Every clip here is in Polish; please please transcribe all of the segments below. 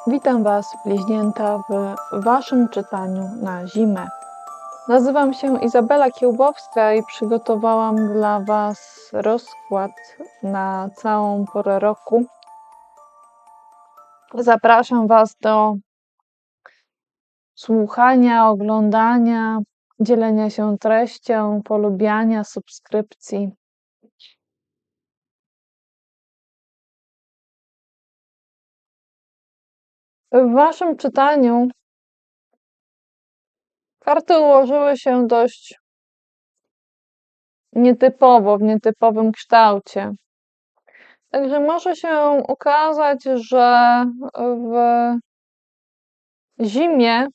Witam Was, bliźnięta, w Waszym czytaniu na zimę. Nazywam się Izabela Kiełbowska i przygotowałam dla Was rozkład na całą porę roku. Zapraszam Was do słuchania, oglądania, dzielenia się treścią, polubiania, subskrypcji. W Waszym czytaniu karty ułożyły się dość nietypowo, w nietypowym kształcie. Także może się okazać, że w zimie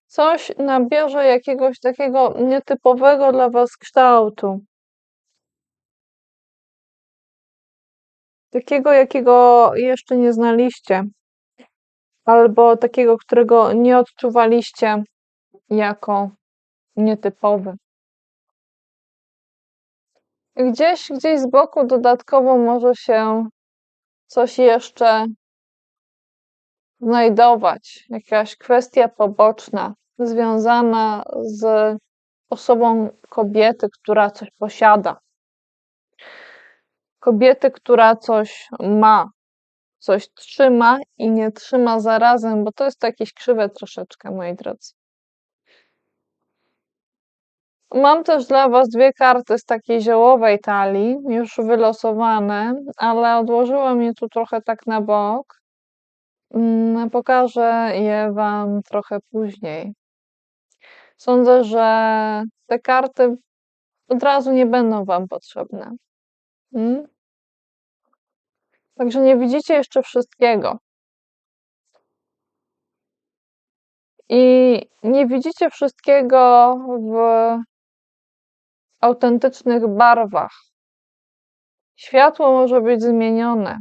coś nabierze jakiegoś takiego nietypowego dla Was kształtu. Takiego, jakiego jeszcze nie znaliście, albo takiego, którego nie odczuwaliście jako nietypowy. Gdzieś z boku dodatkowo może się coś jeszcze znajdować, jakaś kwestia poboczna związana z osobą kobiety, która coś posiada. Kobiety, która coś ma, coś trzyma i nie trzyma zarazem, bo to jest jakieś krzywe troszeczkę, moi drodzy. Mam też dla Was dwie karty z takiej ziołowej talii, już wylosowane, ale odłożyłam je tu trochę tak na bok. Pokażę je Wam trochę później. Sądzę, że te karty od razu nie będą Wam potrzebne. Także nie widzicie jeszcze wszystkiego. I nie widzicie wszystkiego w autentycznych barwach. Światło może być zmienione.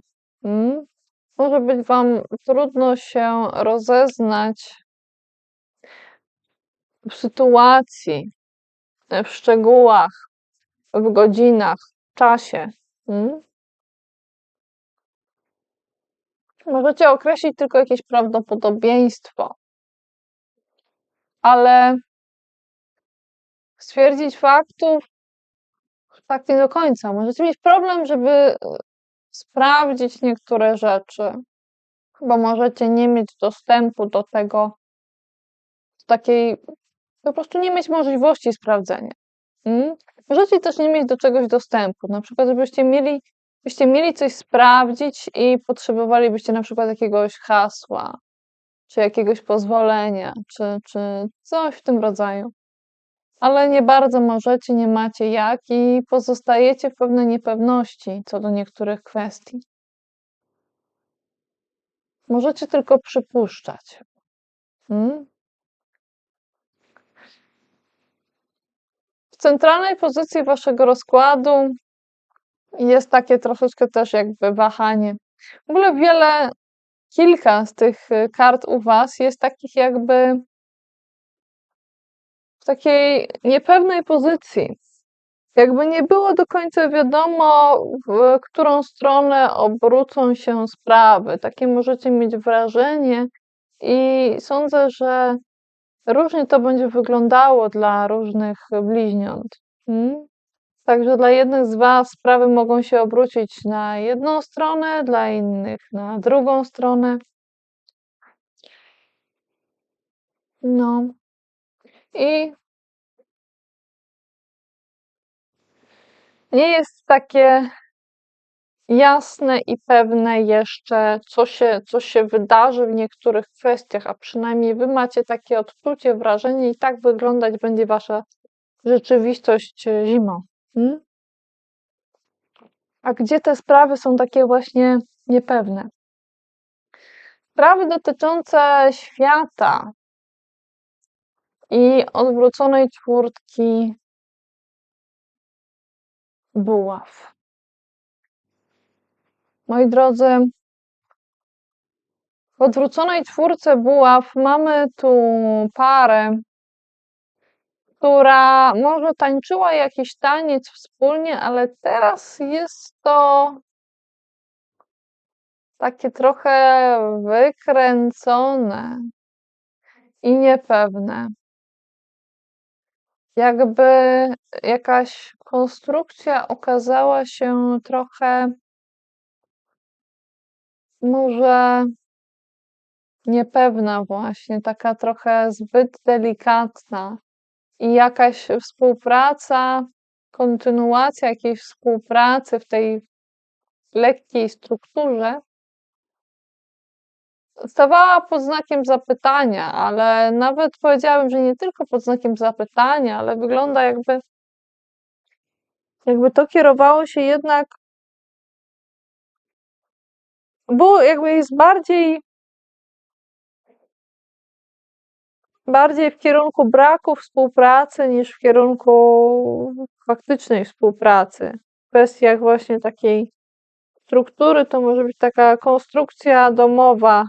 Może być Wam trudno się rozeznać w sytuacji, w szczegółach, w godzinach, w czasie. Możecie określić tylko jakieś prawdopodobieństwo, ale stwierdzić faktów tak nie do końca. Możecie mieć problem, żeby sprawdzić niektóre rzeczy, bo możecie nie mieć dostępu do tego, takiej, po prostu nie mieć możliwości sprawdzenia. Możecie też nie mieć do czegoś dostępu, na przykład byście mieli coś sprawdzić i potrzebowalibyście na przykład jakiegoś hasła, czy jakiegoś pozwolenia, czy coś w tym rodzaju. Ale nie bardzo możecie, nie macie jak i pozostajecie w pewnej niepewności co do niektórych kwestii. Możecie tylko przypuszczać. W centralnej pozycji waszego rozkładu jest takie troszeczkę też jakby wahanie. W ogóle kilka z tych kart u was jest takich jakby w takiej niepewnej pozycji. Jakby nie było do końca wiadomo, w którą stronę obrócą się sprawy. Takie możecie mieć wrażenie i sądzę, że różnie to będzie wyglądało dla różnych bliźniąt. Także dla jednych z Was sprawy mogą się obrócić na jedną stronę, dla innych na drugą stronę. No i nie jest takie jasne i pewne jeszcze, co się wydarzy w niektórych kwestiach, a przynajmniej Wy macie takie odczucie, wrażenie i tak wyglądać będzie Wasza rzeczywistość zimą. A gdzie te sprawy są takie właśnie niepewne? Sprawy dotyczące świata i odwróconej czwórtki buław. Moi drodzy, w odwróconej czwórce buław mamy tu parę, która może tańczyła jakiś taniec wspólnie, ale teraz jest to takie trochę wykręcone i niepewne. Jakby jakaś konstrukcja okazała się trochę może niepewna właśnie, taka trochę zbyt delikatna i jakaś współpraca, kontynuacja jakiejś współpracy w tej lekkiej strukturze stawała pod znakiem zapytania, ale nawet powiedziałabym, że nie tylko pod znakiem zapytania, ale wygląda jakby to kierowało się jednak, bo jakby jest bardziej w kierunku braku współpracy niż w kierunku faktycznej współpracy. W kwestiach właśnie takiej struktury to może być taka konstrukcja domowa.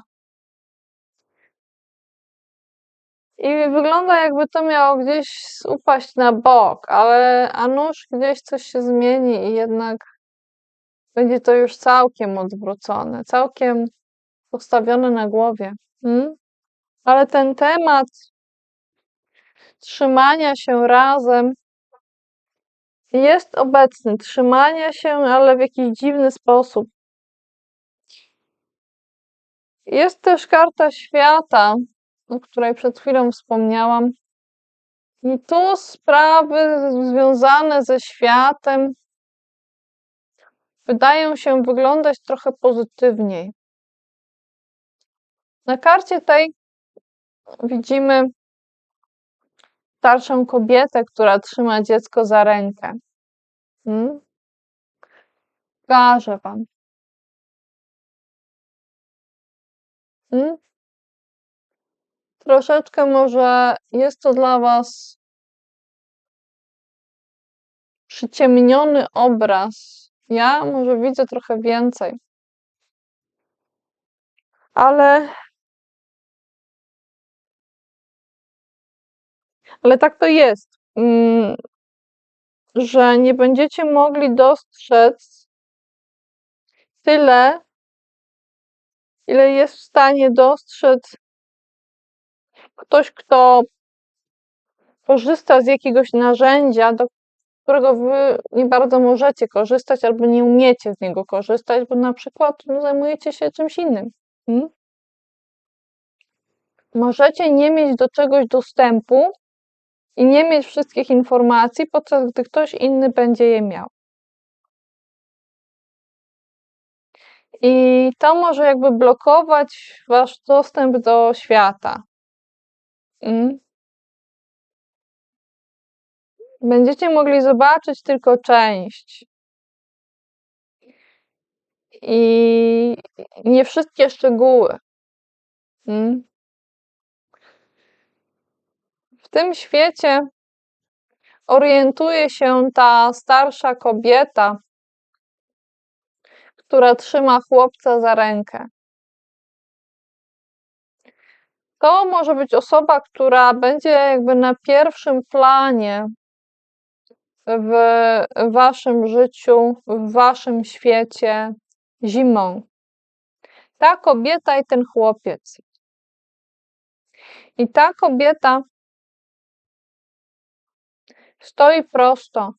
I wygląda jakby to miało gdzieś upaść na bok, a nuż gdzieś coś się zmieni i jednak będzie to już całkiem odwrócone, całkiem postawione na głowie. Ale ten temat trzymania się razem jest obecny, trzymania się, ale w jakiś dziwny sposób. Jest też karta świata, o której przed chwilą wspomniałam. I tu sprawy związane ze światem wydają się wyglądać trochę pozytywniej. Na karcie tej widzimy starszą kobietę, która trzyma dziecko za rękę. Pokażę wam. Troszeczkę może jest to dla was przyciemniony obraz. Ja może widzę trochę więcej. Ale tak to jest, że nie będziecie mogli dostrzec tyle, ile jest w stanie dostrzec ktoś, kto korzysta z jakiegoś narzędzia, do którego wy nie bardzo możecie korzystać albo nie umiecie z niego korzystać, bo na przykład zajmujecie się czymś innym. Możecie nie mieć do czegoś dostępu i nie mieć wszystkich informacji, podczas gdy ktoś inny będzie je miał. I to może jakby blokować wasz dostęp do świata. Będziecie mogli zobaczyć tylko część. I nie wszystkie szczegóły. W tym świecie orientuje się ta starsza kobieta, która trzyma chłopca za rękę. To może być osoba, która będzie jakby na pierwszym planie w waszym życiu, w waszym świecie zimą. Ta kobieta i ten chłopiec. I ta kobieta stoi prosto.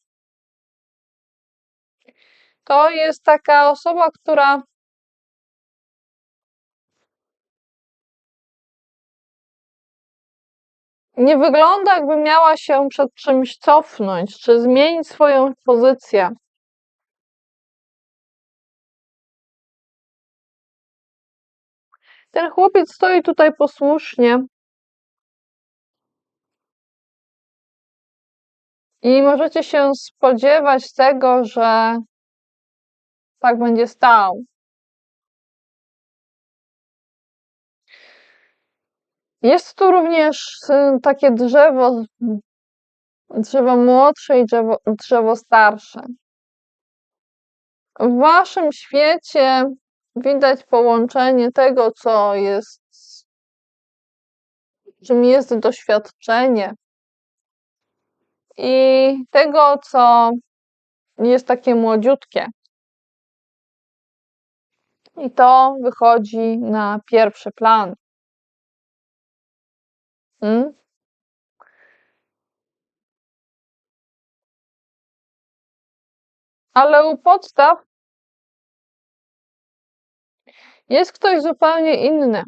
To jest taka osoba, która nie wygląda, jakby miała się przed czymś cofnąć, czy zmienić swoją pozycję. Ten chłopiec stoi tutaj posłusznie i możecie się spodziewać tego, że tak będzie stał. Jest tu również takie drzewo młodsze i drzewo starsze. W waszym świecie widać połączenie tego, czym jest doświadczenie, i tego, co jest takie młodziutkie. I to wychodzi na pierwszy plan. Mm? Ale u podstaw jest ktoś zupełnie inny.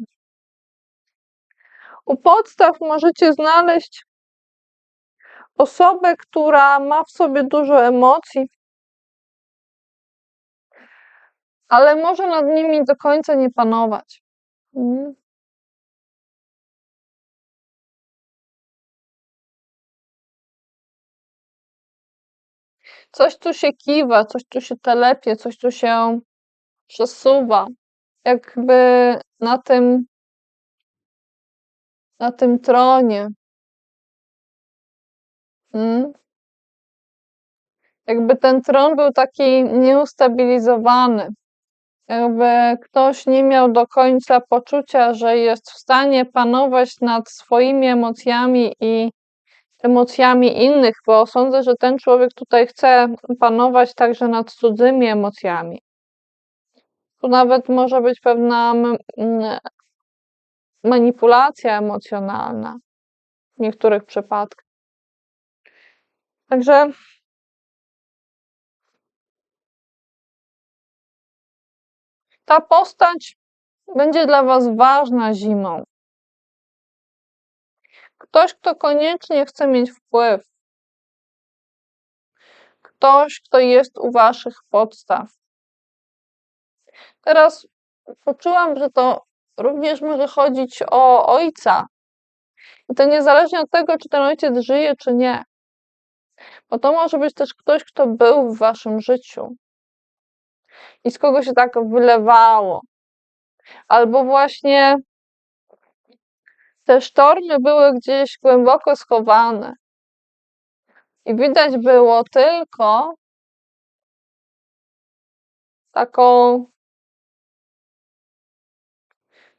U podstaw możecie znaleźć osobę, która ma w sobie dużo emocji, ale może nad nimi do końca nie panować. Mm. Coś tu się kiwa, coś tu się telepie, coś tu się przesuwa. Jakby na tym tronie. Mm. Jakby ten tron był taki nieustabilizowany. Jakby ktoś nie miał do końca poczucia, że jest w stanie panować nad swoimi emocjami i emocjami innych, bo sądzę, że ten człowiek tutaj chce panować także nad cudzymi emocjami. Tu nawet może być pewna manipulacja emocjonalna w niektórych przypadkach. Także ta postać będzie dla was ważna zimą. Ktoś, kto koniecznie chce mieć wpływ. Ktoś, kto jest u waszych podstaw. Teraz poczułam, że to również może chodzić o ojca. I to niezależnie od tego, czy ten ojciec żyje, czy nie. Bo to może być też ktoś, kto był w waszym życiu i z kogo się tak wylewało. Albo właśnie te sztormy były gdzieś głęboko schowane. I widać było tylko taką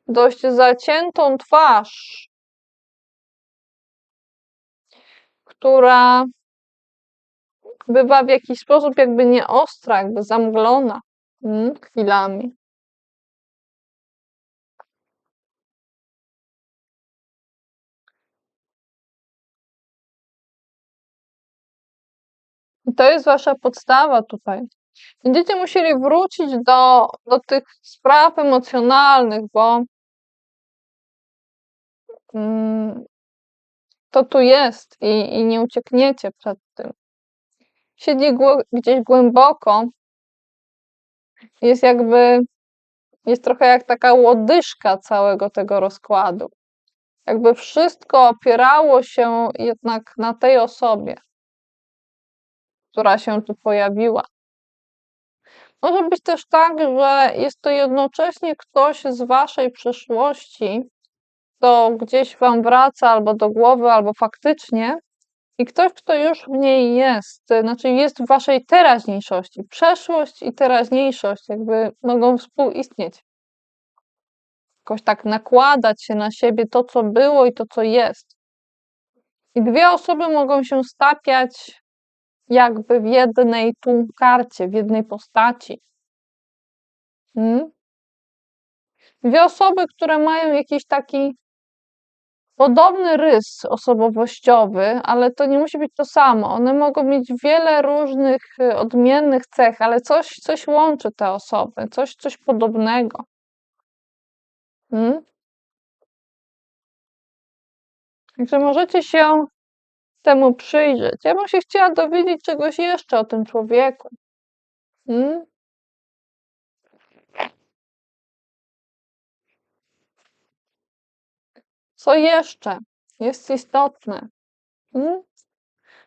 dość zaciętą twarz, która bywa w jakiś sposób jakby nieostra, jakby zamglona chwilami. I to jest wasza podstawa tutaj. Będziecie musieli wrócić do tych spraw emocjonalnych, bo to tu jest i nie uciekniecie przed tym. Siedzi gdzieś głęboko, jest trochę jak taka łodyżka całego tego rozkładu. Jakby wszystko opierało się jednak na tej osobie, która się tu pojawiła. Może być też tak, że jest to jednocześnie ktoś z waszej przeszłości, kto gdzieś wam wraca albo do głowy, albo faktycznie, i ktoś, kto już w niej jest, znaczy jest w waszej teraźniejszości. Przeszłość i teraźniejszość jakby mogą współistnieć. Jakoś tak nakładać się na siebie to, co było i to, co jest. I dwie osoby mogą się stapiać jakby w jednej tu karcie, w jednej postaci. Dwie osoby, które mają jakiś taki podobny rys osobowościowy, ale to nie musi być to samo. One mogą mieć wiele różnych, odmiennych cech, ale coś łączy te osoby, coś podobnego. Także możecie się temu przyjrzeć. Ja bym się chciała dowiedzieć czegoś jeszcze o tym człowieku. Co jeszcze jest istotne?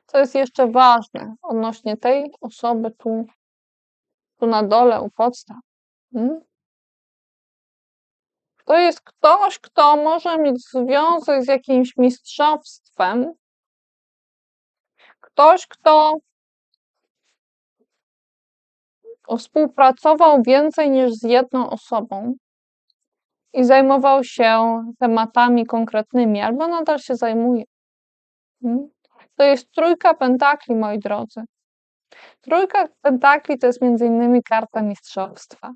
Co jest jeszcze ważne odnośnie tej osoby tu na dole u podstaw? To jest ktoś, kto może mieć związek z jakimś mistrzostwem. Ktoś, kto współpracował więcej niż z jedną osobą i zajmował się tematami konkretnymi, albo nadal się zajmuje. To jest trójka pentakli, moi drodzy. Trójka pentakli to jest między innymi karta mistrzostwa.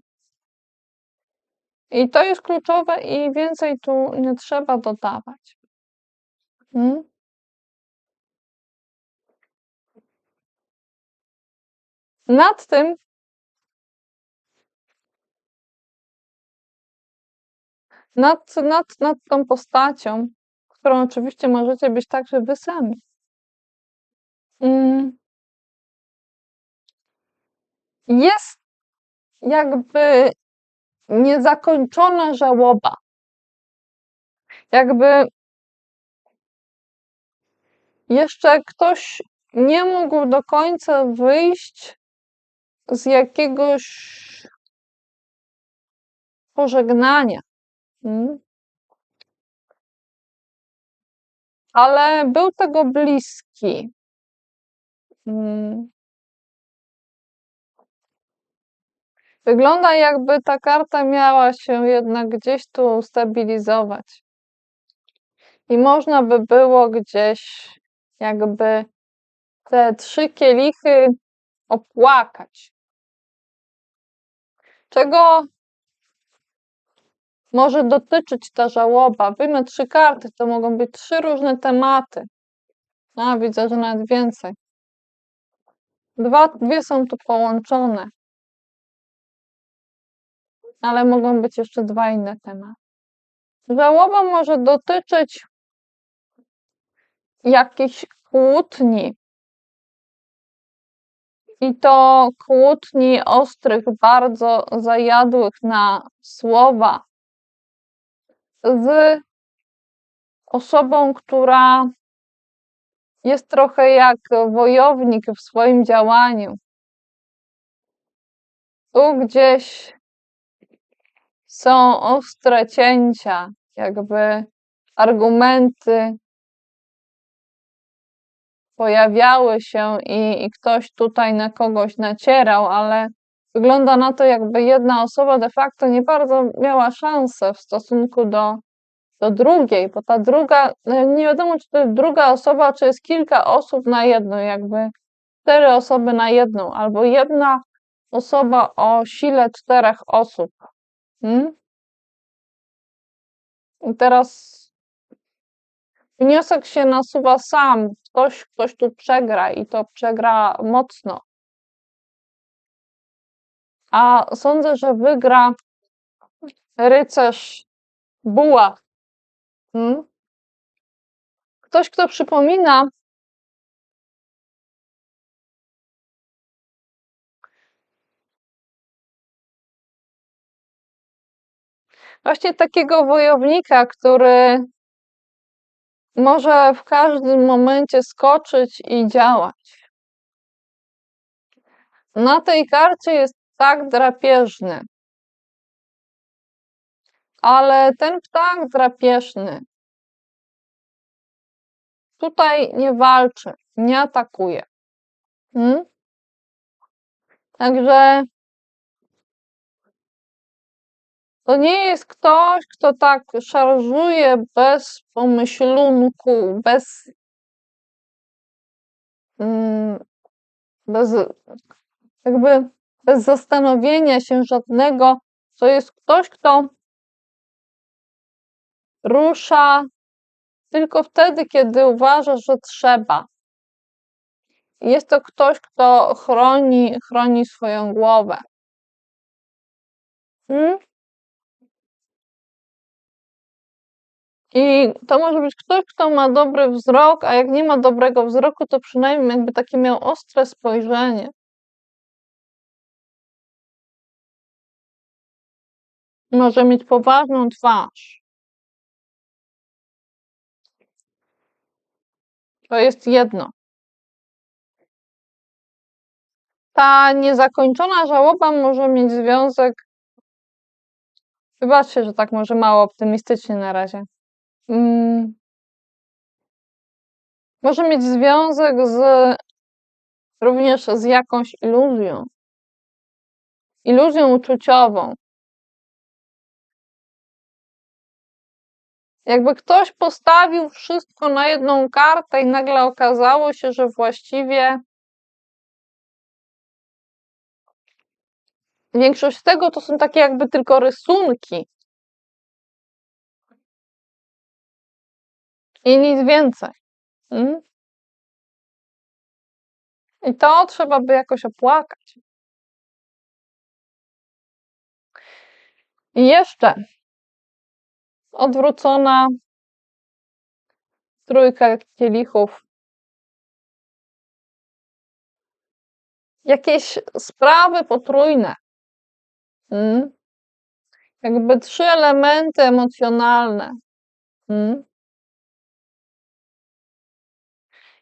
I to jest kluczowe i więcej tu nie trzeba dodawać. Nad tym nad tą postacią, którą oczywiście możecie być także wy sami. Jest jakby niezakończona żałoba. Jakby jeszcze ktoś nie mógł do końca wyjść z jakiegoś pożegnania. Ale był tego bliski. Wygląda, jakby ta karta miała się jednak gdzieś tu ustabilizować. I można by było gdzieś jakby te 3 kielichy opłakać. Czego może dotyczyć ta żałoba? Wyjmę 3 karty, to mogą być 3 różne tematy. A, widzę, że nawet więcej. Dwie są tu połączone. Ale mogą być jeszcze 2 inne tematy. Żałoba może dotyczyć jakichś kłótni. I to kłótni ostrych, bardzo zajadłych na słowa z osobą, która jest trochę jak wojownik w swoim działaniu. Tu gdzieś są ostre cięcia, jakby argumenty pojawiały się i ktoś tutaj na kogoś nacierał, ale wygląda na to, jakby jedna osoba de facto nie bardzo miała szansę w stosunku do drugiej, bo ta druga, nie wiadomo, czy to jest druga osoba, czy jest kilka osób na jedną, jakby 4 osoby na jedną, albo jedna osoba o sile 4 osób. I teraz wniosek się nasuwa sam. Ktoś tu przegra i to przegra mocno. A sądzę, że wygra rycerz buław. Ktoś, kto przypomina właśnie takiego wojownika, który może w każdym momencie skoczyć i działać. Na tej karcie jest ptak drapieżny, ale ten ptak drapieżny tutaj nie walczy, nie atakuje. Także to nie jest ktoś, kto tak szarżuje bez pomyślunku, bez zastanowienia się żadnego. To jest ktoś, kto rusza tylko wtedy, kiedy uważa, że trzeba. Jest to ktoś, kto chroni swoją głowę. I to może być ktoś, kto ma dobry wzrok, a jak nie ma dobrego wzroku, to przynajmniej jakby takie miał ostre spojrzenie. Może mieć poważną twarz. To jest jedno. Ta niezakończona żałoba może mieć związek. Wybaczcie, że tak może mało optymistycznie na razie. Może mieć związek również z jakąś iluzją. Iluzją uczuciową. Jakby ktoś postawił wszystko na jedną kartę i nagle okazało się, że właściwie większość z tego to są takie jakby tylko rysunki. i nic więcej. I to trzeba by jakoś opłakać. I jeszcze odwrócona trójka kielichów. Jakieś sprawy potrójne. Jakby 3 elementy emocjonalne.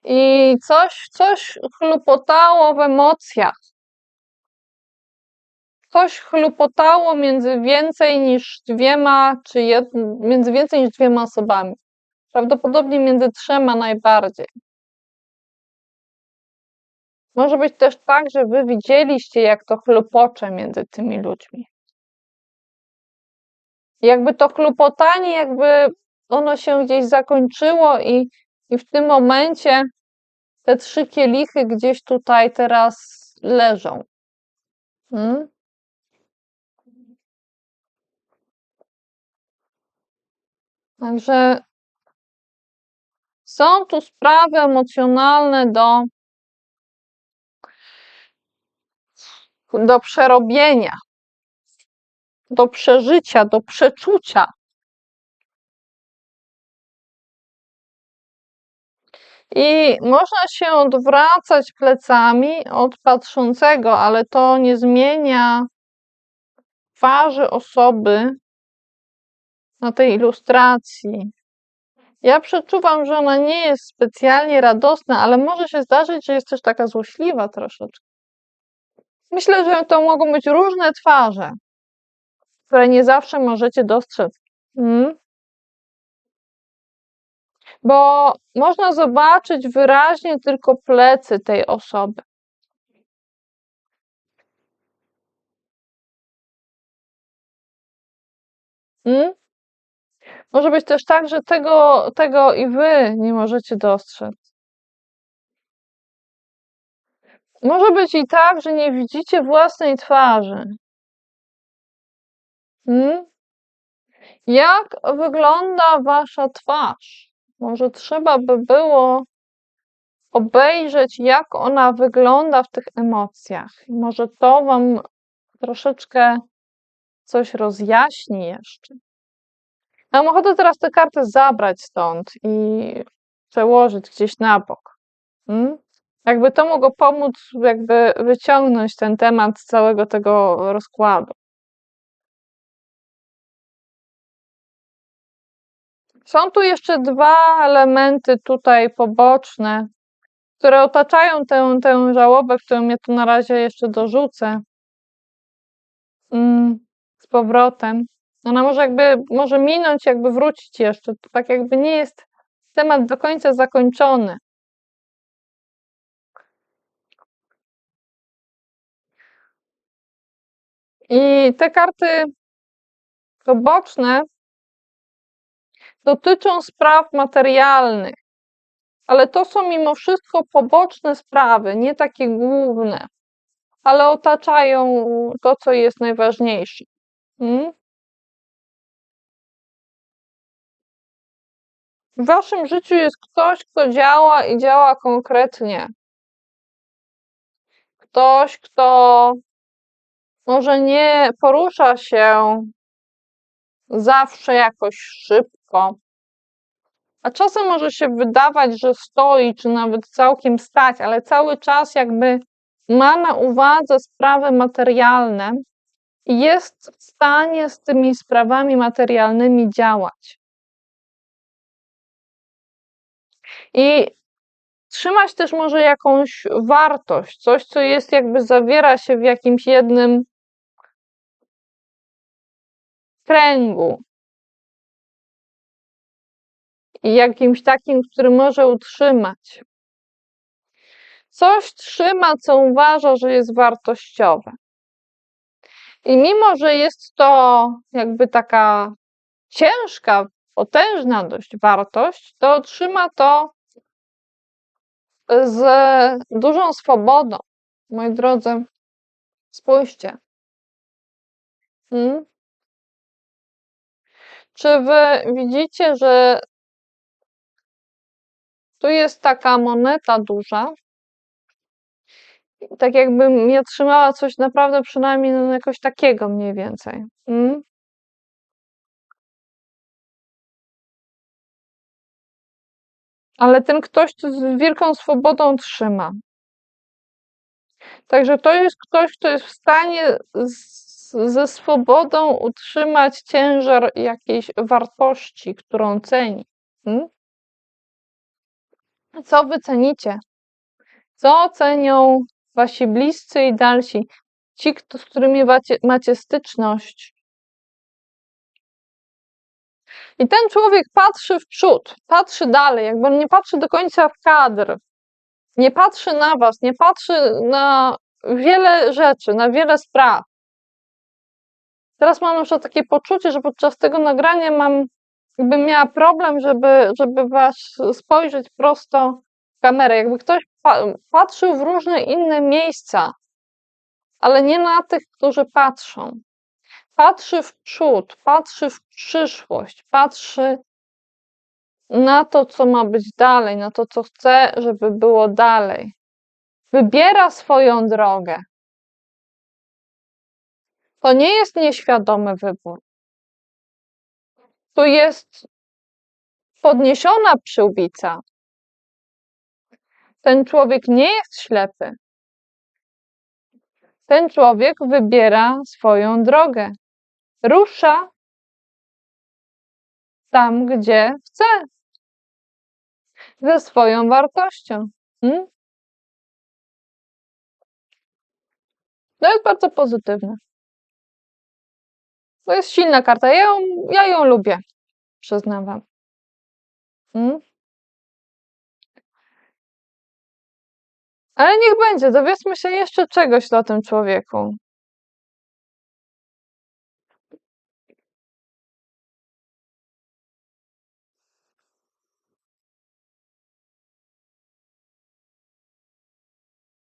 I coś chlupotało w emocjach. Coś chlupotało między więcej niż 2 między więcej niż 2 osobami. Prawdopodobnie między 3 najbardziej. Może być też tak, że wy widzieliście, jak to chlupocze między tymi ludźmi. Jakby to chlupotanie, jakby ono się gdzieś zakończyło i w tym momencie te 3 kielichy gdzieś tutaj teraz leżą. Także są tu sprawy emocjonalne do przerobienia, do przeżycia, do przeczucia. I można się odwracać plecami od patrzącego, ale to nie zmienia twarzy osoby na tej ilustracji. Ja przeczuwam, że ona nie jest specjalnie radosna, ale może się zdarzyć, że jest też taka złośliwa troszeczkę. Myślę, że to mogą być różne twarze, które nie zawsze możecie dostrzec. Bo można zobaczyć wyraźnie tylko plecy tej osoby. Może być też tak, że tego i wy nie możecie dostrzec. Może być i tak, że nie widzicie własnej twarzy. Jak wygląda wasza twarz? Może trzeba by było obejrzeć, jak ona wygląda w tych emocjach. Może to wam troszeczkę coś rozjaśni jeszcze. Mam ochotę teraz tę kartę zabrać stąd i przełożyć gdzieś na bok. Jakby to mogło pomóc jakby wyciągnąć ten temat z całego tego rozkładu. Są tu jeszcze 2 elementy tutaj poboczne, które otaczają tę żałobę, którą ja tu na razie jeszcze dorzucę z powrotem. Ona może minąć, jakby wrócić jeszcze. To tak jakby nie jest temat do końca zakończony. I te karty poboczne dotyczą spraw materialnych, ale to są mimo wszystko poboczne sprawy, nie takie główne, ale otaczają to, co jest najważniejsze. W waszym życiu jest ktoś, kto działa i działa konkretnie. Ktoś, kto może nie porusza się zawsze jakoś szybko, a czasem może się wydawać, że stoi, czy nawet całkiem stać, ale cały czas jakby ma na uwadze sprawy materialne i jest w stanie z tymi sprawami materialnymi działać. I trzymać też może jakąś wartość, coś, co jest jakby zawiera się w jakimś jednym kręgu i jakimś takim, który może utrzymać. Coś trzyma, co uważa, że jest wartościowe. I mimo, że jest to jakby taka ciężka, potężna dość wartość, to trzyma to z dużą swobodą. Moi drodzy, spójrzcie. Czy wy widzicie, że Tu jest taka moneta duża. Tak jakbym ja trzymała coś naprawdę przynajmniej no, jakoś takiego mniej więcej. Ale ten ktoś to z wielką swobodą trzyma. Także to jest ktoś, kto jest w stanie ze swobodą utrzymać ciężar jakiejś wartości, którą ceni. Co wy cenicie? Co cenią wasi bliscy i dalsi? Ci, z którymi macie styczność. I ten człowiek patrzy w przód, patrzy dalej, jakby on nie patrzy do końca w kadr. Nie patrzy na was, nie patrzy na wiele rzeczy, na wiele spraw. Teraz mam już takie poczucie, że podczas tego nagrania jakbym miała problem, żeby was spojrzeć prosto w kamerę. Jakby ktoś patrzył w różne inne miejsca, ale nie na tych, którzy patrzą. Patrzy w przód, patrzy w przyszłość, patrzy na to, co ma być dalej, na to, co chce, żeby było dalej. Wybiera swoją drogę. To nie jest nieświadomy wybór. Tu jest podniesiona przyłbica. Ten człowiek nie jest ślepy. Ten człowiek wybiera swoją drogę. Rusza tam, gdzie chce. Ze swoją wartością. To jest bardzo pozytywne. To jest silna karta. Ja ją lubię, przyznam wam. Ale niech będzie, dowiedzmy się jeszcze czegoś o tym człowieku.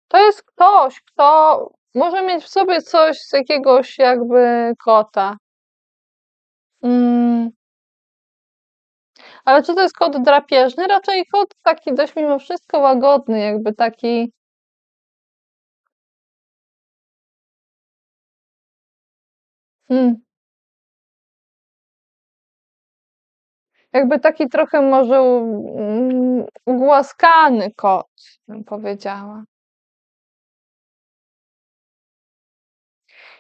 To jest ktoś, kto może mieć w sobie coś z jakiegoś jakby kota. Ale czy to jest kot drapieżny? Raczej kot taki dość mimo wszystko łagodny, jakby taki. Jakby taki trochę może ugłaskany kot, bym powiedziała.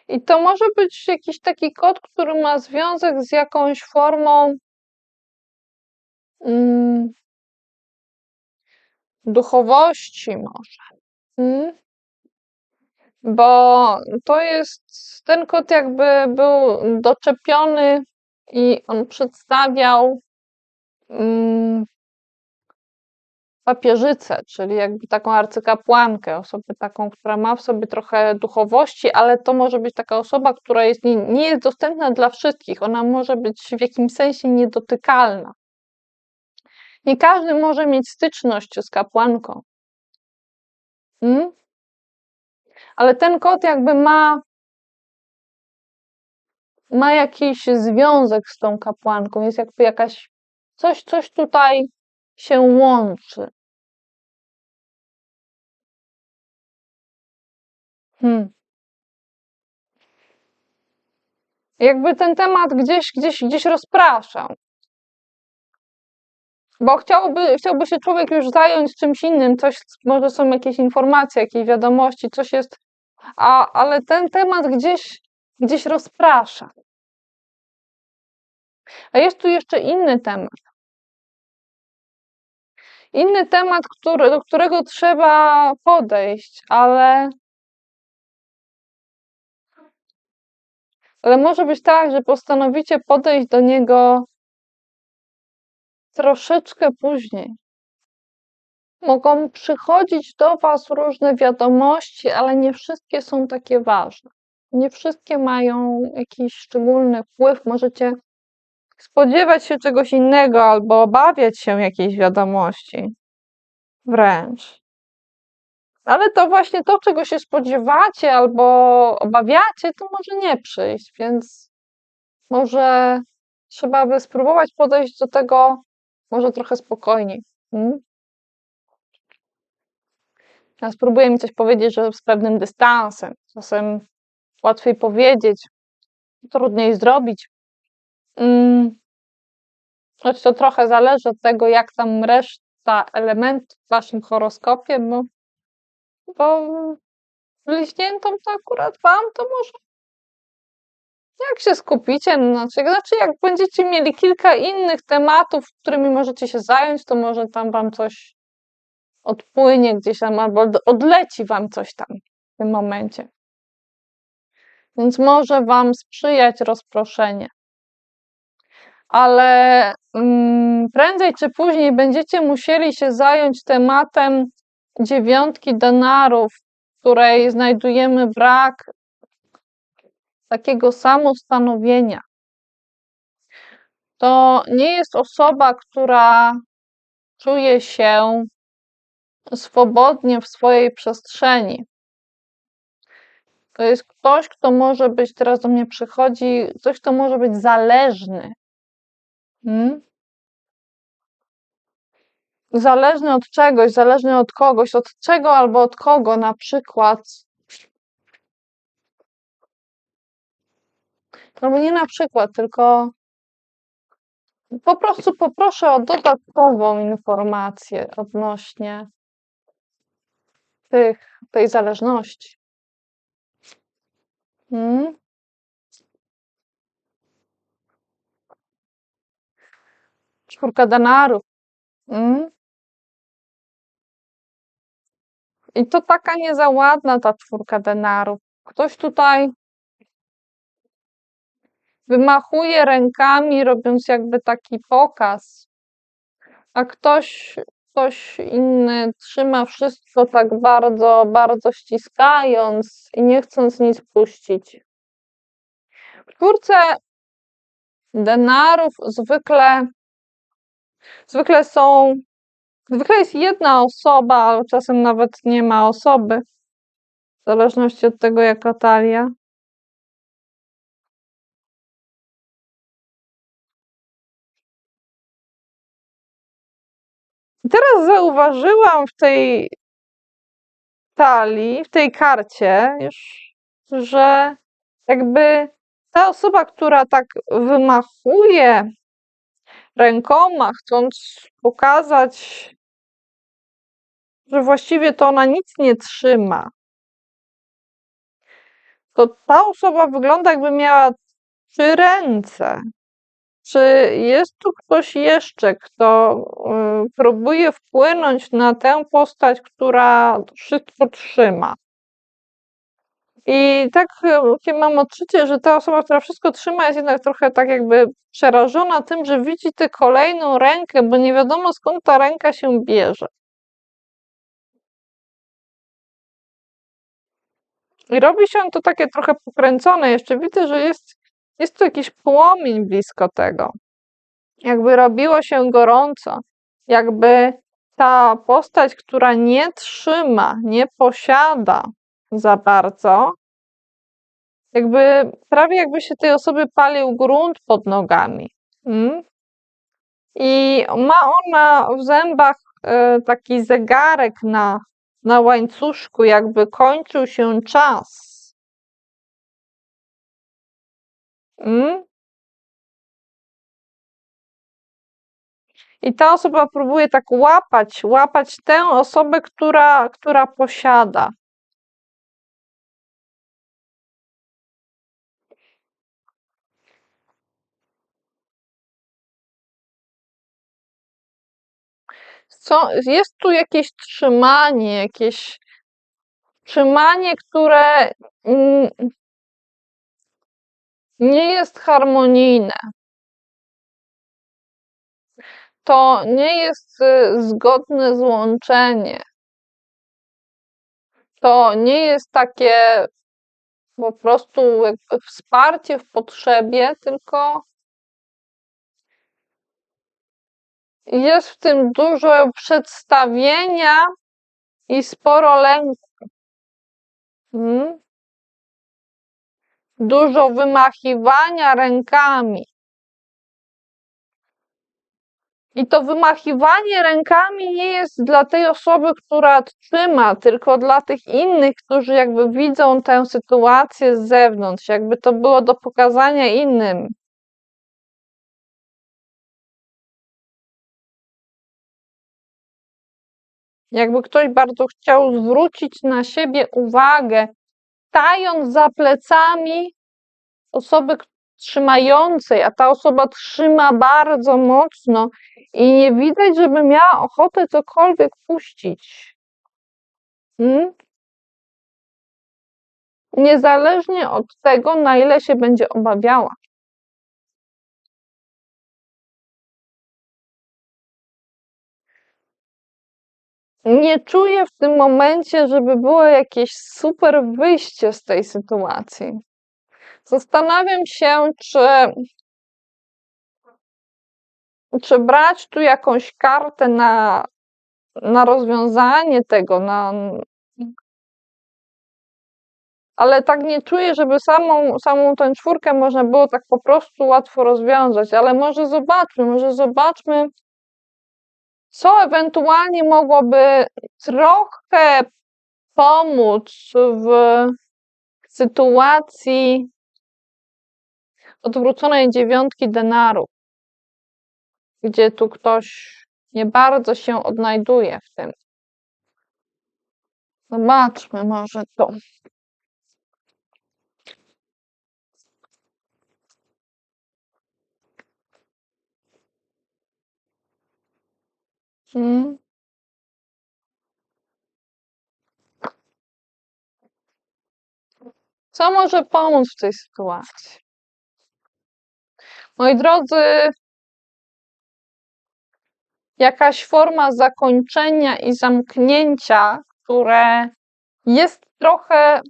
I to może być jakiś taki kot, który ma związek z jakąś formą duchowości może. Bo to jest ten kot jakby był doczepiony i on przedstawiał papieżycę, czyli jakby taką arcykapłankę, osobę taką, która ma w sobie trochę duchowości, ale to może być taka osoba, która nie jest dostępna dla wszystkich. Ona może być w jakimś sensie niedotykalna. Nie każdy może mieć styczność z kapłanką. Ale ten kot jakby ma jakiś związek z tą kapłanką, jest jakby coś tutaj się łączy. Jakby ten temat gdzieś rozpraszał. Bo chciałby się człowiek już zająć czymś innym, może są jakieś informacje, jakieś wiadomości, coś jest, ale ten temat gdzieś rozprasza. A jest tu jeszcze inny temat. Inny temat, do którego trzeba podejść, ale może być tak, że postanowicie podejść do niego troszeczkę później. Mogą przychodzić do was różne wiadomości, ale nie wszystkie są takie ważne. Nie wszystkie mają jakiś szczególny wpływ. Możecie spodziewać się czegoś innego albo obawiać się jakiejś wiadomości. Wręcz. Ale to właśnie to, czego się spodziewacie albo obawiacie, to może nie przyjść, więc może trzeba by spróbować podejść do tego może trochę spokojniej. Ja spróbuję mi coś powiedzieć, że z pewnym dystansem. Czasem łatwiej powiedzieć, trudniej zrobić. Choć to trochę zależy od tego, jak tam reszta elementów w waszym horoskopie, bo bliźniętom to akurat wam to może jak się skupicie, znaczy jak będziecie mieli kilka innych tematów, którymi możecie się zająć, to może tam wam coś odpłynie gdzieś tam, albo odleci wam coś tam w tym momencie. Więc może wam sprzyjać rozproszenie. Ale prędzej czy później będziecie musieli się zająć tematem 9 denarów, w której znajdujemy brak takiego samostanowienia. To nie jest osoba, która czuje się swobodnie w swojej przestrzeni. To jest ktoś, kto może być, teraz do mnie przychodzi, ktoś, kto może być zależny. Zależny od czegoś, zależny od kogoś, od czego albo od kogo, na przykład. Albo nie na przykład, tylko po prostu poproszę o dodatkową informację odnośnie tej zależności. 4 denarów. I to taka niezaładna ta 4 denarów. Ktoś tutaj wymachuje rękami, robiąc jakby taki pokaz, a ktoś inny trzyma wszystko tak bardzo, bardzo ściskając i nie chcąc nic puścić. W 4 denarów zwykle jest jedna osoba, ale czasem nawet nie ma osoby, w zależności od tego, jaka talia. Teraz zauważyłam w tej talii, w tej karcie już, że jakby ta osoba, która tak wymachuje rękoma, chcąc pokazać, że właściwie to ona nic nie trzyma, to ta osoba wygląda, jakby miała 3 ręce. Czy jest tu ktoś jeszcze, kto próbuje wpłynąć na tę postać, która wszystko trzyma? I takie mam odczucie, że ta osoba, która wszystko trzyma, jest jednak trochę tak jakby przerażona tym, że widzi tę kolejną rękę, bo nie wiadomo, skąd ta ręka się bierze. I robi się to takie trochę pokręcone. Jeszcze widzę, że jest tu jakiś płomień blisko tego. Jakby robiło się gorąco. Jakby ta postać, która nie trzyma, nie posiada za bardzo, prawie jakby się tej osoby palił grunt pod nogami. I ma ona w zębach taki zegarek na łańcuszku, jakby kończył się czas. I ta osoba próbuje tak łapać tę osobę, która posiada. Jest tu jakieś trzymanie, które nie jest harmonijne. To nie jest zgodne złączenie. To nie jest takie po prostu jakby wsparcie w potrzebie, tylko jest w tym dużo przedstawienia i sporo lęku. Dużo wymachiwania rękami. I to wymachiwanie rękami nie jest dla tej osoby, która trzyma, tylko dla tych innych, którzy jakby widzą tę sytuację z zewnątrz, jakby to było do pokazania innym. Jakby ktoś bardzo chciał zwrócić na siebie uwagę, stając za plecami osoby trzymającej, a ta osoba trzyma bardzo mocno i nie widać, żeby miała ochotę cokolwiek puścić. Niezależnie od tego, na ile się będzie obawiała. Nie czuję w tym momencie, żeby było jakieś super wyjście z tej sytuacji. Zastanawiam się, czy brać tu jakąś kartę na rozwiązanie tego, ale tak nie czuję, żeby samą tę czwórkę można było tak po prostu łatwo rozwiązać, ale może zobaczmy, co ewentualnie mogłoby trochę pomóc w sytuacji odwróconej dziewiątki denarów, gdzie tu ktoś nie bardzo się odnajduje w tym. Zobaczmy może to. Co może pomóc w tej sytuacji? Moi drodzy, jakaś forma zakończenia i zamknięcia, które jest trochę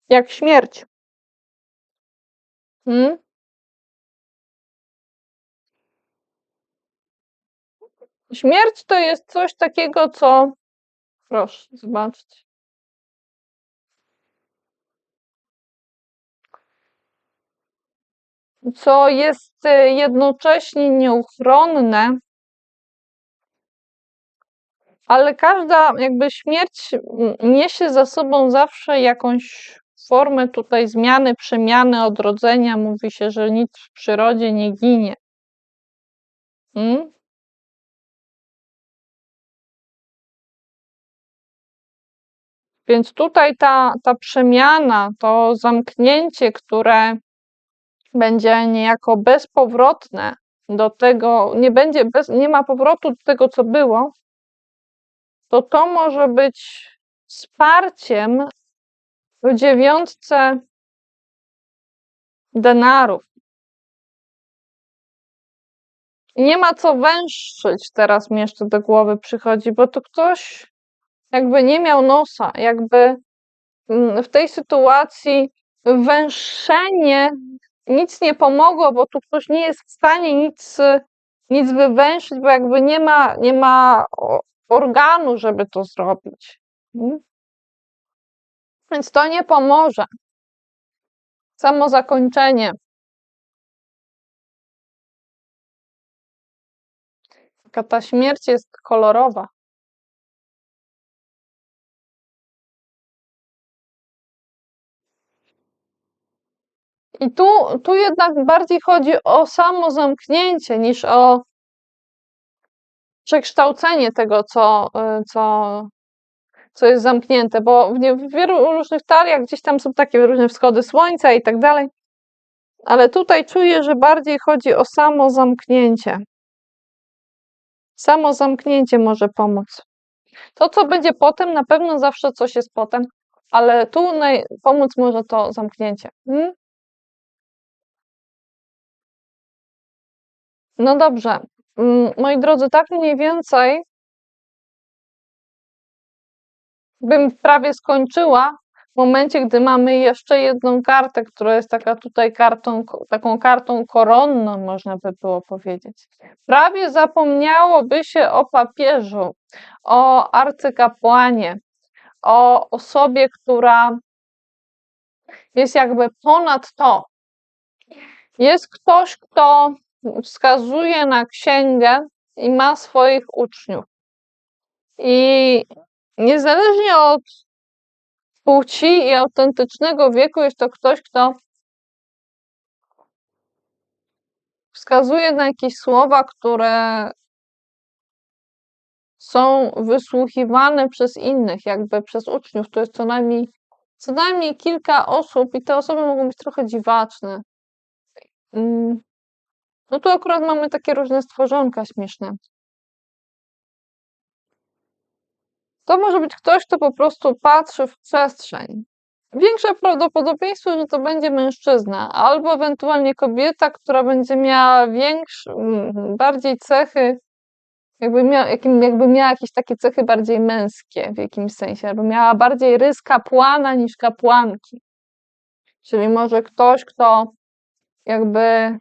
jak śmierć. Śmierć to jest coś takiego, co... Proszę, zobaczcie. Co jest jednocześnie nieuchronne, ale każda jakby śmierć niesie za sobą zawsze jakąś formę tutaj zmiany, przemiany, odrodzenia. Mówi się, że nic w przyrodzie nie ginie. Więc tutaj ta przemiana, to zamknięcie, które będzie niejako bezpowrotne do tego, nie ma powrotu do tego, co było, to może być wsparciem w dziewiątce denarów. Nie ma co węszyć, teraz mi jeszcze do głowy przychodzi, bo to ktoś jakby nie miał nosa, jakby w tej sytuacji węszenie nic nie pomogło, bo tu ktoś nie jest w stanie nic wywęszyć, bo jakby nie ma organu, żeby to zrobić. Więc to nie pomoże. Samo zakończenie. Taka ta śmierć jest kolorowa. I tu jednak bardziej chodzi o samo zamknięcie niż o przekształcenie tego, co jest zamknięte, bo w wielu różnych taliach gdzieś tam są takie różne wschody słońca i tak dalej, ale tutaj czuję, że bardziej chodzi o samo zamknięcie. Samo zamknięcie może pomóc. To, co będzie potem, na pewno zawsze coś jest potem, ale tu pomóc może to zamknięcie. No dobrze. Moi drodzy, tak mniej więcej bym prawie skończyła w momencie, gdy mamy jeszcze jedną kartę, która jest taka tutaj taką kartą koronną, można by było powiedzieć. Prawie zapomniałoby się o papieżu, o arcykapłanie, o osobie, która jest jakby ponad to. Jest ktoś, kto wskazuje na księgę i ma swoich uczniów. I niezależnie od płci i autentycznego wieku jest to ktoś, kto wskazuje na jakieś słowa, które są wysłuchiwane przez innych, jakby przez uczniów. To jest co najmniej kilka osób i te osoby mogą być trochę dziwaczne. No tu akurat mamy takie różne stworzonka śmieszne. To może być ktoś, kto po prostu patrzy w przestrzeń. Większe prawdopodobieństwo, że to będzie mężczyzna, albo ewentualnie kobieta, która będzie miała bardziej cechy, jakby miała jakieś takie cechy bardziej męskie w jakimś sensie, albo miała bardziej rys kapłana niż kapłanki. Czyli może ktoś, kto jakby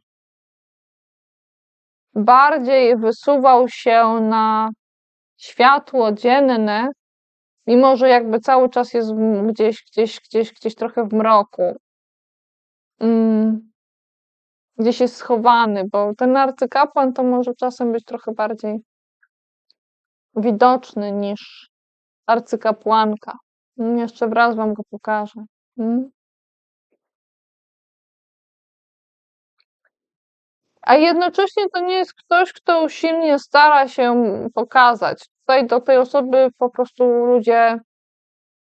bardziej wysuwał się na światło dzienne, mimo że jakby cały czas jest gdzieś trochę w mroku. Gdzieś jest schowany, bo ten arcykapłan to może czasem być trochę bardziej widoczny niż arcykapłanka. Jeszcze raz wam go pokażę. A jednocześnie to nie jest ktoś, kto usilnie stara się pokazać. Tutaj do tej osoby po prostu ludzie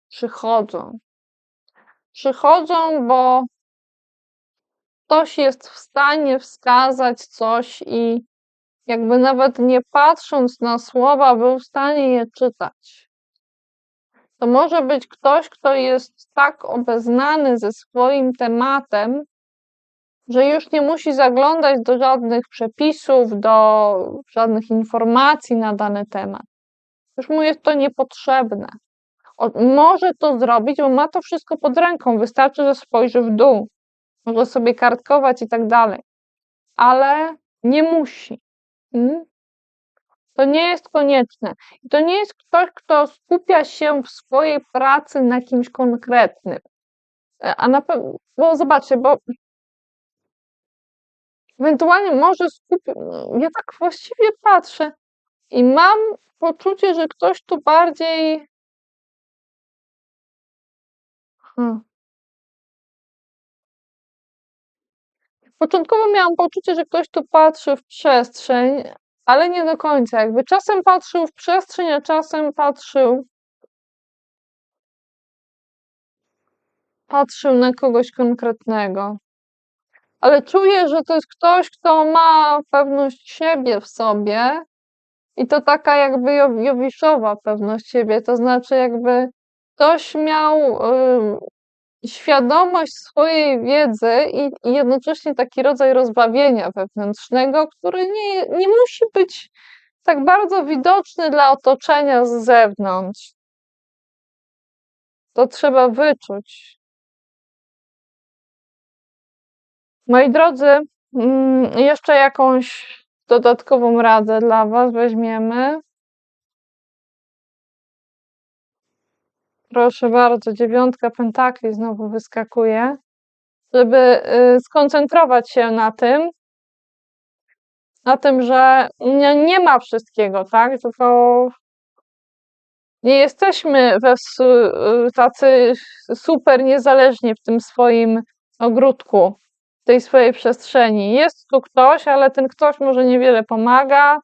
przychodzą. Przychodzą, bo ktoś jest w stanie wskazać coś i jakby nawet nie patrząc na słowa, był w stanie je czytać. To może być ktoś, kto jest tak obeznany ze swoim tematem, że już nie musi zaglądać do żadnych przepisów, do żadnych informacji na dany temat. Już mu jest to niepotrzebne. Może to zrobić, bo ma to wszystko pod ręką. Wystarczy, że spojrzy w dół. Może sobie kartkować i tak dalej. Ale nie musi. To nie jest konieczne. I to nie jest ktoś, kto skupia się w swojej pracy na kimś konkretnym. A na pewno, bo zobaczcie, bo ewentualnie może skupić. Ja tak właściwie patrzę i mam poczucie, że ktoś tu bardziej. Początkowo miałam poczucie, że ktoś tu patrzy w przestrzeń, ale nie do końca. Jakby czasem patrzył w przestrzeń, a czasem patrzył na kogoś konkretnego. Ale czuję, że to jest ktoś, kto ma pewność siebie w sobie i to taka jakby Jowiszowa pewność siebie, to znaczy jakby ktoś miał świadomość swojej wiedzy i jednocześnie taki rodzaj rozbawienia wewnętrznego, który nie musi być tak bardzo widoczny dla otoczenia z zewnątrz. To trzeba wyczuć. Moi drodzy, jeszcze jakąś dodatkową radę dla was weźmiemy. Proszę bardzo, 9 pentakli znowu wyskakuje, żeby skoncentrować się na tym, że nie ma wszystkiego, tak? Tylko nie jesteśmy tacy super niezależni w tym swoim ogródku, w tej swojej przestrzeni. Jest tu ktoś, ale ten ktoś może niewiele pomaga.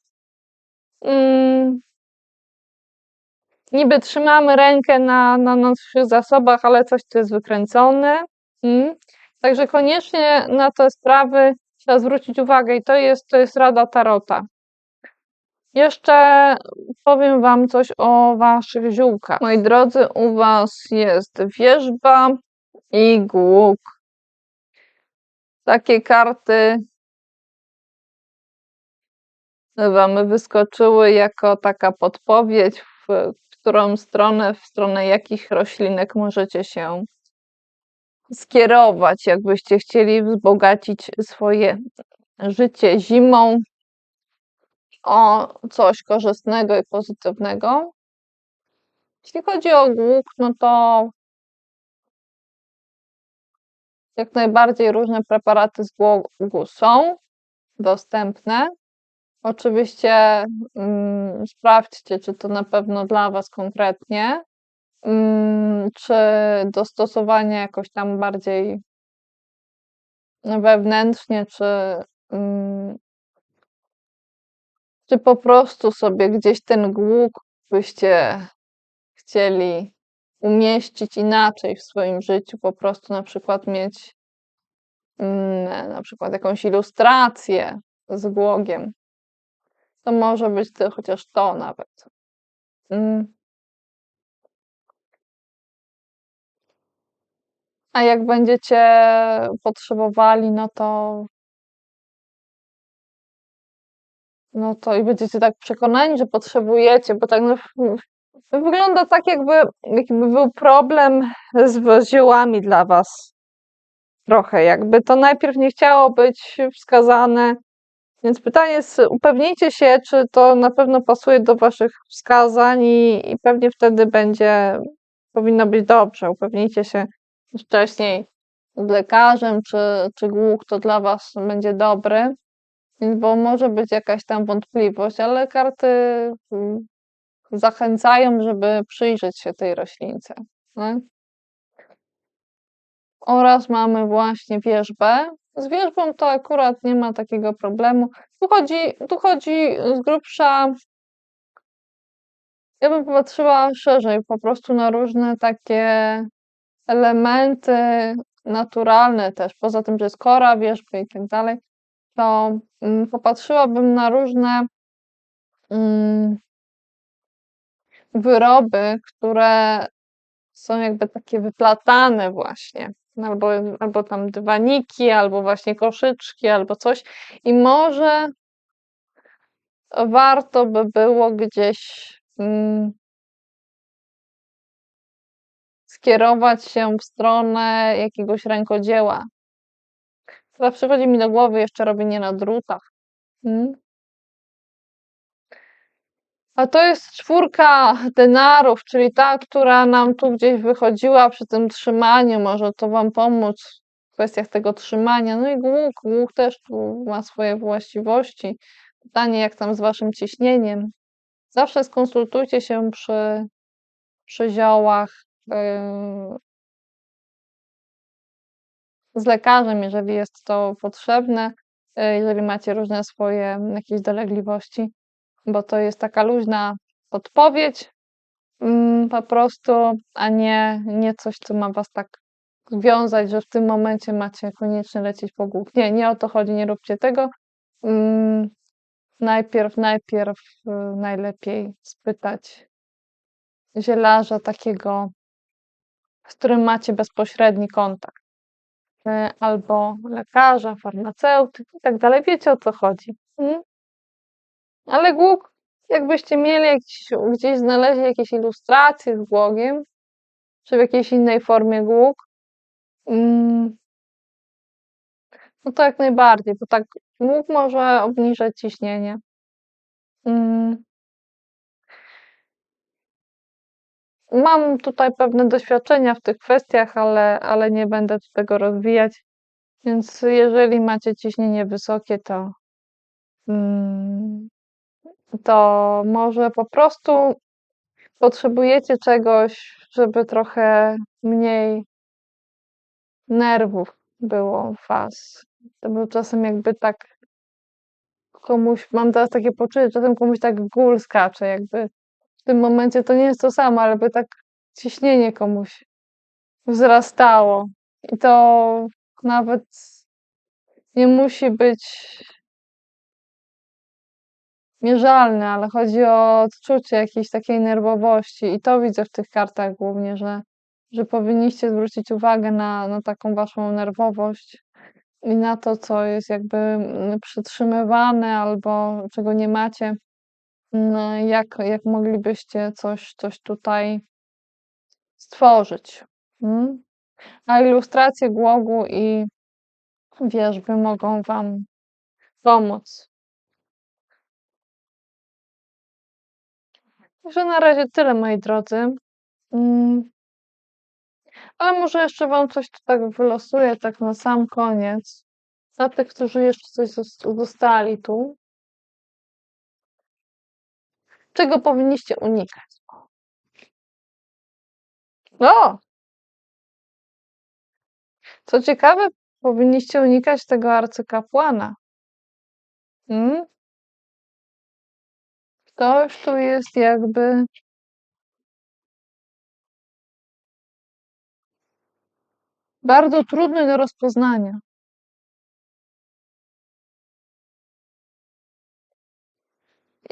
Niby trzymamy rękę na naszych zasobach, ale coś tu jest wykręcone. Także koniecznie na te sprawy trzeba zwrócić uwagę i to jest rada Tarota. Jeszcze powiem wam coś o waszych ziółkach. Moi drodzy, u was jest wierzba i głuk. Takie karty wam wyskoczyły jako taka podpowiedź, w stronę jakich roślinek możecie się skierować, jakbyście chcieli wzbogacić swoje życie zimą o coś korzystnego i pozytywnego. Jeśli chodzi o głuk, no to jak najbardziej różne preparaty z głogu są. dostępne. Oczywiście, sprawdźcie, czy to na pewno dla was konkretnie, czy dostosowanie jakoś tam bardziej wewnętrznie, mm, czy po prostu sobie gdzieś ten głód byście chcieli umieścić inaczej w swoim życiu, po prostu na przykład mieć, na przykład jakąś ilustrację z głogiem. To może być chociaż to nawet. Mm. A jak będziecie potrzebowali, no to i będziecie tak przekonani, że potrzebujecie, bo tak to wygląda tak, jakby był problem z ziołami dla was. Trochę, jakby to najpierw nie chciało być wskazane. Więc pytanie jest, upewnijcie się, czy to na pewno pasuje do waszych wskazań i pewnie wtedy powinno być dobrze. Upewnijcie się wcześniej z lekarzem, czy głód to dla was będzie dobry, bo może być jakaś tam wątpliwość, ale karty zachęcają, żeby przyjrzeć się tej roślince. No? Oraz mamy właśnie wierzbę. Z wierzbą to akurat nie ma takiego problemu. Tu chodzi z grubsza, ja bym popatrzyła szerzej po prostu na różne takie elementy naturalne też, poza tym, że jest kora, wierzby i tak dalej, to popatrzyłabym na różne wyroby, które są jakby takie wyplatane właśnie. Albo tam dywaniki, albo właśnie koszyczki, albo coś. I może warto by było gdzieś skierować się w stronę jakiegoś rękodzieła. Teraz przychodzi mi do głowy jeszcze robienie na drutach. A to jest 4 denarów, czyli ta, która nam tu gdzieś wychodziła przy tym trzymaniu. Może to wam pomóc w kwestiach tego trzymania. No i głóg też tu ma swoje właściwości. Pytanie, jak tam z waszym ciśnieniem. Zawsze skonsultujcie się przy ziołach z lekarzem, jeżeli jest to potrzebne, jeżeli macie różne swoje jakieś dolegliwości, bo to jest taka luźna odpowiedź po prostu, a nie coś, co ma was tak związać, że w tym momencie macie koniecznie lecieć po głód. Nie o to chodzi, nie róbcie tego. Najpierw najlepiej spytać zielarza takiego, z którym macie bezpośredni kontakt, albo lekarza, farmaceuty i tak dalej. Wiecie, o co chodzi. Ale głóg, jakbyście mieli gdzieś znaleźli jakieś ilustracje z głogiem, czy w jakiejś innej formie głóg, no to jak najbardziej, bo tak głóg może obniżać ciśnienie. Mam tutaj pewne doświadczenia w tych kwestiach, ale nie będę tu tego rozwijać. Więc jeżeli macie ciśnienie wysokie, to może po prostu potrzebujecie czegoś, żeby trochę mniej nerwów było w was. To był czasem jakby tak mam teraz takie poczucie, czasem komuś tak gól skacze, jakby w tym momencie to nie jest to samo, ale by tak ciśnienie komuś wzrastało. I to nawet nie musi być mierzalne, ale chodzi o odczucie jakiejś takiej nerwowości. I to widzę w tych kartach głównie, że powinniście zwrócić uwagę na taką waszą nerwowość i na to, co jest jakby przytrzymywane albo czego nie macie. No, jak moglibyście coś tutaj stworzyć. A ilustracje głogu i wierzby mogą wam pomóc. Także na razie tyle, moi drodzy. Ale może jeszcze wam coś tu tak wylosuję, tak na sam koniec. Dla tych, którzy jeszcze coś zostali tu, czego powinniście unikać? O! Co ciekawe, powinniście unikać tego arcykapłana. Ktoś tu jest jakby bardzo trudny do rozpoznania.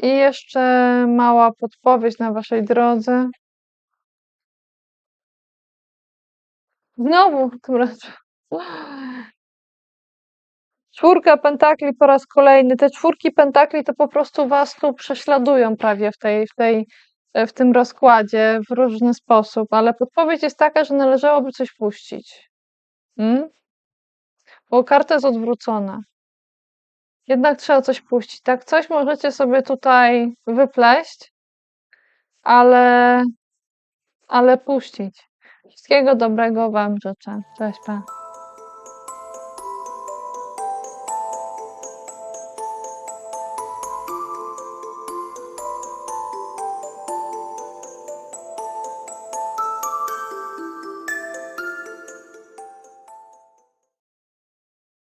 I jeszcze mała podpowiedź na waszej drodze. Znowu tym razem. Czwórka pentakli po raz kolejny. Te czwórki pentakli to po prostu was tu prześladują prawie w tym rozkładzie w różny sposób, ale podpowiedź jest taka, że należałoby coś puścić. Bo karta jest odwrócona. Jednak trzeba coś puścić. Tak, coś możecie sobie tutaj wypleść, ale puścić. Wszystkiego dobrego wam życzę. Cześć, pa.